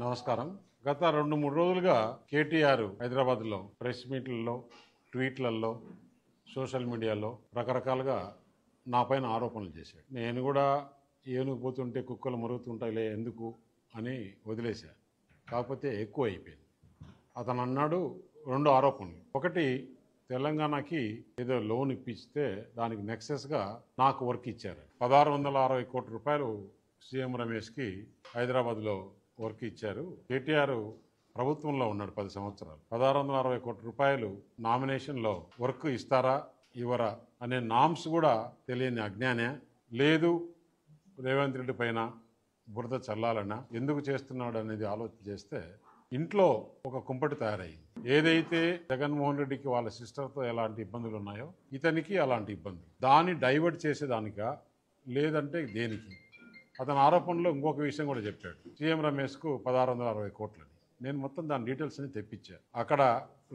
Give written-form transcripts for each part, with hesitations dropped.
నమస్కారం. గత 2-3 రోజులుగా కేటీఆర్ హైదరాబాద్లో ప్రెస్ మీట్లలో, ట్వీట్లలో, సోషల్ మీడియాలో రకరకాలుగా నా పైన ఆరోపణలు చేశాడు. నేను కూడా ఏనుగు పోతుంటే కుక్కలు మరుగుతుంటాయిలే ఎందుకు అని వదిలేశా. కాకపోతే ఎక్కువ అయిపోయింది. అతను అన్నాడు 2 ఆరోపణలు. ఒకటి, తెలంగాణకి ఏదో లోన్ ఇప్పిస్తే దానికి నెక్సెస్గా నాకు వర్క్ ఇచ్చారు. 1660 కోట్ల రూపాయలు సీఎం రమేష్కి హైదరాబాద్లో వర్క్ ఇచ్చారు. కేటీఆర్ ప్రభుత్వంలో ఉన్నాడు 10 సంవత్సరాలు. 1660 కోట్ల రూపాయలు నామినేషన్లో వర్క్ ఇస్తారా ఇవ్వరా అనే నామ్స్ కూడా తెలియని అజ్ఞానే. లేదు రేవంత్ రెడ్డి పైన బురద చల్లాలన్నా ఎందుకు చేస్తున్నాడు అనేది ఆలోచన చేస్తే ఇంట్లో ఒక కుంపటి తయారయ్యింది. ఏదైతే జగన్మోహన్ రెడ్డికి వాళ్ళ సిస్టర్తో ఎలాంటి ఇబ్బందులు ఉన్నాయో ఇతనికి అలాంటి ఇబ్బందులు. దాన్ని డైవర్ట్ చేసేదానికా లేదంటే దేనికి? అతని ఆరోపణలో ఇంకొక విషయం కూడా చెప్పాడు. సీఎం రమేష్కు 1660 కోట్లని. నేను మొత్తం దాని డీటెయిల్స్ అని తెప్పించాను. అక్కడ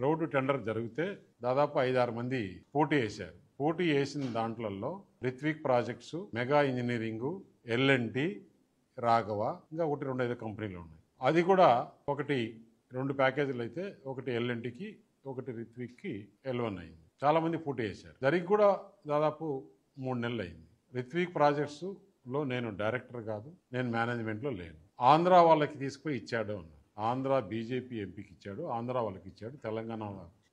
రోడ్డు టెండర్ జరిగితే దాదాపు 5-6 మంది పోటీ వేశారు. పోటీ వేసిన దాంట్లలో Ritwik projects, Megha engineering, L N T, Raghava, ఇంకా 1-2 ఐదు కంపెనీలు ఉన్నాయి. అది కూడా 1-2 ప్యాకేజీలు అయితే ఒకటి ఎల్ఎన్టీకి, ఒకటి రిత్విక్కి L1 అయింది. చాలామంది పోటీ వేశారు. జరిగి కూడా దాదాపు 3 నెలలు అయింది. రిత్విక్ ప్రాజెక్ట్స్లో నేను డైరెక్టర్ కాదు, నేను మేనేజ్మెంట్లో లేను. ఆంధ్ర వాళ్ళకి తీసుకుపోయి ఇచ్చాడు అన్నారు. ఆంధ్ర బీజేపీ ఎంపీకి ఇచ్చాడు, ఆంధ్ర వాళ్ళకి ఇచ్చాడు. తెలంగాణ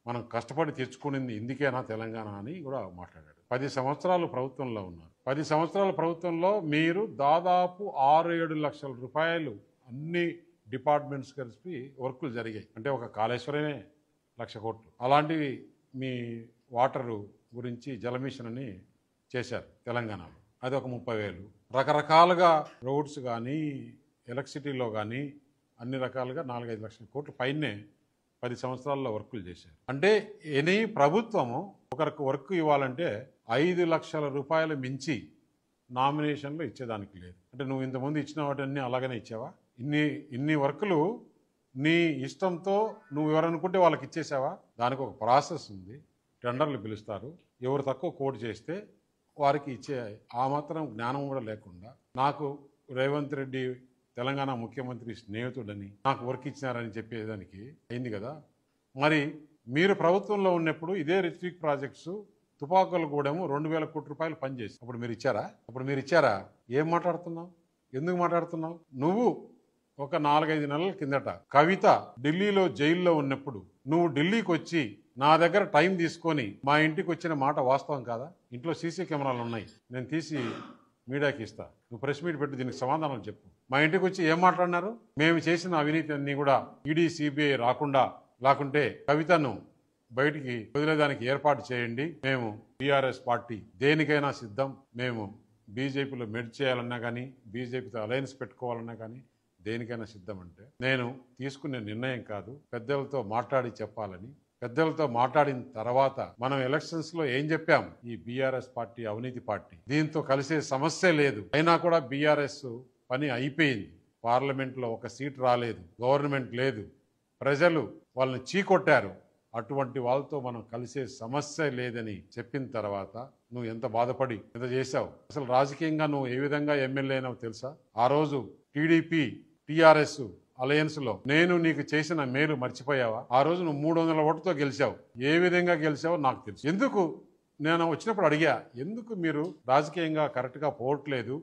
మనం కష్టపడి తెచ్చుకునింది ఇందుకేనా తెలంగాణ అని కూడా మాట్లాడాడు. 10 సంవత్సరాలు ప్రభుత్వంలో ఉన్నారు. 10 సంవత్సరాల ప్రభుత్వంలో మీరు దాదాపు 6-7 లక్షల రూపాయలు అన్ని డిపార్ట్మెంట్స్ కలిపి వర్కులు జరిగాయి. అంటే ఒక కాళేశ్వరమే 1,00,000 కోట్లు. అలాంటివి మీ వాటరు గురించి జలమిషన్ అని చేశారు తెలంగాణలో. అది ఒక 30,000. రకరకాలుగా రోడ్స్ కానీ ఎలక్ట్రిసిటీలో కానీ అన్ని రకాలుగా 4-5 లక్షల కోట్ల పైనే 10 సంవత్సరాల్లో వర్కులు చేశారు. అంటే ఎనీ ప్రభుత్వము ఒకరికి వర్క్ ఇవ్వాలంటే 5 లక్షల రూపాయలు మించి నామినేషన్లో ఇచ్చేదానికి లేదు. అంటే నువ్వు ఇంతకుముందు ఇచ్చిన వాటిని అలాగనే ఇచ్చావా? ఇన్ని వర్కులు నీ ఇష్టంతో నువ్వు ఎవరనుకుంటే వాళ్ళకి ఇచ్చేసావా? దానికి ఒక ప్రాసెస్ ఉంది. టెండర్లు పిలుస్తారు. ఎవరు తక్కువ కోట్ చేస్తే వారికి ఇచ్చే ఆ మాత్రం జ్ఞానం కూడా లేకుండా నాకు రేవంత్ రెడ్డి తెలంగాణ ముఖ్యమంత్రి స్నేహితుడని నాకు వర్క్ ఇచ్చినారని చెప్పేదానికి అయింది కదా. మరి మీరు ప్రభుత్వంలో ఉన్నప్పుడు ఇదే రిత్విక్ ప్రాజెక్ట్స్ తుపాకులగూడెము 2,000 కోట్ల రూపాయలు పనిచేసి అప్పుడు మీరు ఇచ్చారా? ఏం మాట్లాడుతున్నావు? ఎందుకు మాట్లాడుతున్నావు? నువ్వు ఒక 4-5 నెలల కిందట కవిత ఢిల్లీలో జైల్లో ఉన్నప్పుడు నువ్వు ఢిల్లీకి వచ్చి నా దగ్గర టైం తీసుకొని మా ఇంటికి వచ్చిన మాట వాస్తవం కాదా? ఇంట్లో సీసీ కెమెరాలు ఉన్నాయి, నేను తీసి మీడియాకి ఇస్తా. నువ్వు ప్రెస్ మీట్ పెట్టి దీనికి సమాధానం చెప్పు. మా ఇంటికి వచ్చి ఏం మాట్లాడినారు? మేము చేసిన అవినీతి అన్ని కూడా ఈడీ సిబిఐ లేకుంటే కవితను బయటికి వదిలేదానికి ఏర్పాటు చేయండి. మేము టీఆర్ఎస్ పార్టీ దేనికైనా సిద్ధం. మేము బీజేపీలో మెర్జ్ చేయాలన్నా కానీ, బీజేపీతో అలయన్స్ పెట్టుకోవాలన్నా కానీ దేనికైనా సిద్ధం. అంటే నేను తీసుకునే నిర్ణయం కాదు, పెద్దలతో మాట్లాడి చెప్పాలని. పెద్దలతో మాట్లాడిన తర్వాత మనం ఎలక్షన్స్లో ఏం చెప్పాం? ఈ బీఆర్ఎస్ పార్టీ అవినీతి పార్టీ, దీంతో కలిసే సమస్య లేదు. అయినా కూడా బీఆర్ఎస్ పని అయిపోయింది. పార్లమెంట్లో ఒక సీట్ రాలేదు, గవర్నమెంట్ లేదు, ప్రజలు వాళ్ళని చీకొట్టారు. అటువంటి వాళ్ళతో మనం కలిసే సమస్య లేదని చెప్పిన తర్వాత నువ్వు ఎంత బాధపడి ఎంత చేశావు? అసలు రాజకీయంగా నువ్వు ఏ విధంగా ఎమ్మెల్యే అయినావు తెలుసా? ఆ రోజు టీడీపీ టీఆర్ఎస్ అలయన్స్లో నేను నీకు చేసిన మేలు మర్చిపోయావా? ఆ రోజు నువ్వు 300 ఓటుతో గెలిచావు. ఏ విధంగా గెలిచావో నాకు తెలుసు. ఎందుకు నేను వచ్చినప్పుడు అడిగా, ఎందుకు మీరు రాజకీయంగా కరెక్ట్గా పోవట్లేదు?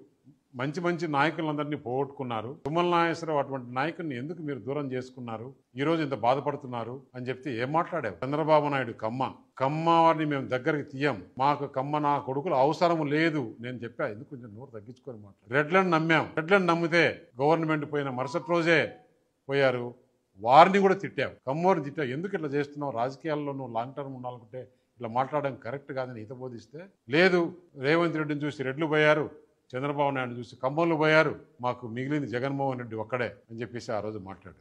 మంచి నాయకులందరినీ పోగొట్టుకున్నారు. తుమ్మల నాగేశ్వరరావు అటువంటి నాయకుడిని ఎందుకు మీరు దూరం చేసుకున్నారు? ఈరోజు ఇంత బాధపడుతున్నారు అని చెప్తే ఏం మాట్లాడావు? చంద్రబాబు నాయుడు కమ్మ వారిని మేము దగ్గరికి తీయం, మాకు కమ్మ నా కొడుకులు అవసరం లేదు నేను చెప్పా. ఎందుకు కొంచెం నోరు తగ్గించుకొని మాట్లాడు. రెడ్లను నమ్మాం. రెడ్లను నమ్మితే గవర్నమెంట్ పోయిన మరుసటి రోజే పోయారు. వారిని కూడా తిట్టావు, కమ్మోరిని తిట్టావు. ఎందుకు ఇట్లా చేస్తున్నావు? రాజకీయాల్లో నువ్వు లాంగ్ టర్మ్ ఉండాలనుకుంటే ఇట్లా మాట్లాడడం కరెక్ట్ కాదని హిత బోధిస్తే, లేదు రేవంత్ రెడ్డిని చూసి రెడ్లు పోయారు, చంద్రబాబు నాయుడు చూసి కమ్మోళ్ళు పోయారు, మాకు మిగిలింది జగన్మోహన్ రెడ్డి ఒక్కడే అని చెప్పేసి ఆ రోజు మాట్లాడు.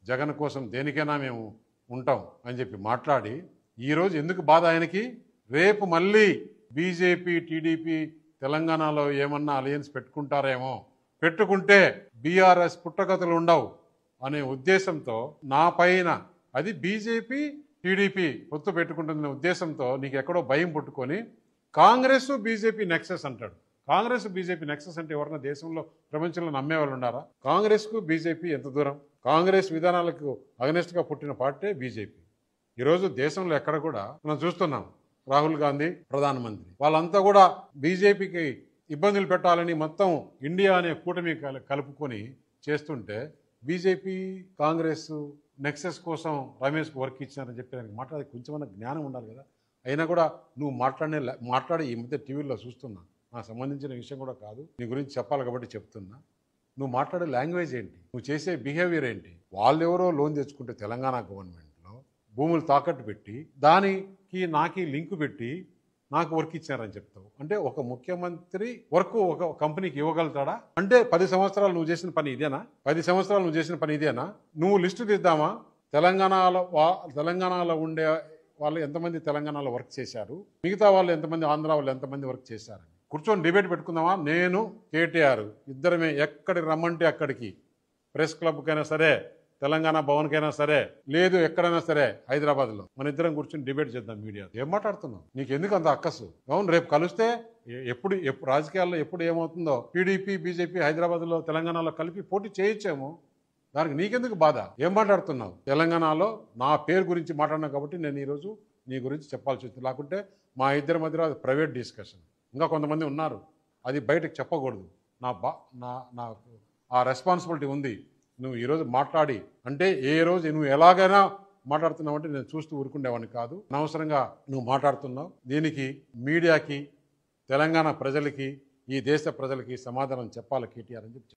జగన్ కోసం దేనికైనా మేము ఉంటాం అని చెప్పి మాట్లాడి ఈరోజు ఎందుకు బాధ ఆయనకి? రేపు మళ్ళీ బీజేపీ టీడీపీ తెలంగాణలో ఏమన్నా అలయన్స్ పెట్టుకుంటారేమో, పెట్టుకుంటే బీఆర్ఎస్ పుట్టగతులు ఉండవు అనే ఉద్దేశంతో నా పైన, అది బీజేపీ టీడీపీ పొత్తు పెట్టుకుంటున్న ఉద్దేశంతో నీకు ఎక్కడో భయం పుట్టుకొని కాంగ్రెస్ బీజేపీ నెక్సెస్ అంటాడు. కాంగ్రెస్ బీజేపీ నెక్సెస్ అంటే ఎవరన్నా దేశంలో ప్రపంచంలో నమ్మేవాళ్ళు ఉన్నారా? కాంగ్రెస్కు బీజేపీ ఎంత దూరం? కాంగ్రెస్ విధానాలకు అగనెస్ట్గా పుట్టిన పార్టీ బీజేపీ. ఈరోజు దేశంలో ఎక్కడ కూడా మనం చూస్తున్నాం, రాహుల్ గాంధీ ప్రధానమంత్రి, వాళ్ళంతా కూడా బీజేపీకి ఇబ్బందులు పెట్టాలని మొత్తం ఇండియా అనే కూటమి కలుపుకొని చేస్తుంటే బీజేపీ కాంగ్రెస్ నెక్సెస్ కోసం రమేష్కు వర్క్ ఇచ్చారని చెప్పి దానికి మాట్లాడే కొంచెమన్నా జ్ఞానం ఉండాలి కదా. అయినా కూడా నువ్వు మాట్లాడి ఈ మధ్య టీవీలో చూస్తున్నా, నాకు సంబంధించిన విషయం కూడా కాదు, నీ గురించి చెప్పాలి కాబట్టి చెప్తున్నా. నువ్వు మాట్లాడే లాంగ్వేజ్ ఏంటి, నువ్వు చేసే బిహేవియర్ ఏంటి? వాళ్ళెవరో లోన్ తెచ్చుకుంటే తెలంగాణ గవర్నమెంట్లో భూములు తాకట్టు పెట్టి దానికి నాకి లింకు పెట్టి నాకు వర్క్ ఇచ్చారని చెప్తావు. అంటే ఒక ముఖ్యమంత్రి వర్క్ ఒక కంపెనీకి ఇవ్వగలుగుతాడా? అంటే 10 సంవత్సరాలు నువ్వు చేసిన పని ఇదేనా? 10 సంవత్సరాలు నువ్వు చేసిన పని ఇదేనా? నువ్వు లిస్టు తీద్దామా? తెలంగాణలో ఉండే వాళ్ళు ఎంతమంది తెలంగాణలో వర్క్ చేశారు, మిగతా వాళ్ళు ఎంతమంది, ఆంధ్ర వాళ్ళు ఎంతమంది వర్క్ చేశారని కూర్చొని డిబేట్ పెట్టుకుందామా? నేను కేటీఆర్ ఇద్దరమే ఎక్కడికి రమ్మంటే అక్కడికి, ప్రెస్ క్లబ్కైనా సరే, తెలంగాణ భవన్కైనా సరే, లేదు ఎక్కడైనా సరే హైదరాబాద్లో మన ఇద్దరం కూర్చొని డిబేట్ చేద్దాం. మీడియా ఏం మాట్లాడుతున్నావు? నీకు ఎందుకు అంత అక్కసు? అవును, రేపు కలిస్తే ఎప్పుడు రాజకీయాల్లో ఎప్పుడు ఏమవుతుందో, టీడీపీ బీజేపీ హైదరాబాద్లో తెలంగాణలో కలిపి పోటీ చేయొచ్చేమో, దానికి నీకెందుకు బాధ? ఏం మాట్లాడుతున్నావు? తెలంగాణలో నా పేరు గురించి మాట్లాడినా కాబట్టి నేను ఈరోజు నీ గురించి చెప్పాల్సి వచ్చింది. లేకుంటే మా ఇద్దరి మధ్యలో అది ప్రైవేట్ డిస్కషన్. ఇంకా కొంతమంది ఉన్నారు, అది బయటకు చెప్పకూడదు. నాకు ఆ రెస్పాన్సిబిలిటీ ఉంది. నువ్వు ఈరోజు మాట్లాడి అంటే ఏ రోజు నువ్వు ఎలాగైనా మాట్లాడుతున్నావు అంటే నేను చూస్తూ ఊరుకుండేవాడిని కాదు. అనవసరంగా నువ్వు మాట్లాడుతున్నావు. దీనికి మీడియాకి, తెలంగాణ ప్రజలకి, ఈ దేశ ప్రజలకి సమాధానం చెప్పాలి కేటీఆర్ అని చెప్పి